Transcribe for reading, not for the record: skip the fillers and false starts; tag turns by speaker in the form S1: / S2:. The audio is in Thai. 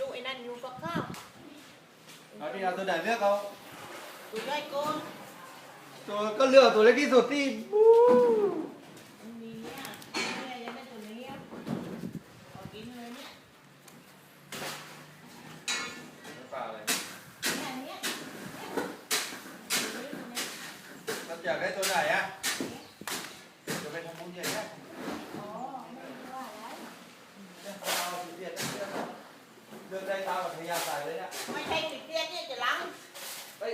S1: ลูกไอ้นั่นอยู่กับข้าว
S2: เอาที่เอาตัวไหนเลือกเอา
S1: ตัวย่อยโกน
S2: ตัวก็เลือกตัวเล็กที่สุดที่บู๊
S1: มันมีเนี่ยแม่ยังได้ตัวนี้เอากินเลยเนี่ย
S2: ปลาอะไร
S1: แค่เนี้ย
S2: เราอยากได้ตัวไหนอ่ะจะไปทำบุญใหญ่ไหม
S1: อ๋อไม่รู้ว่าอะไร
S2: เอาสีเดียดเลือกได้ตามกับพยาสายเลยเนี่ย
S1: ไม่ใช่ติดเตี้ยเนี่ยจะล้าง
S2: เฮ้ย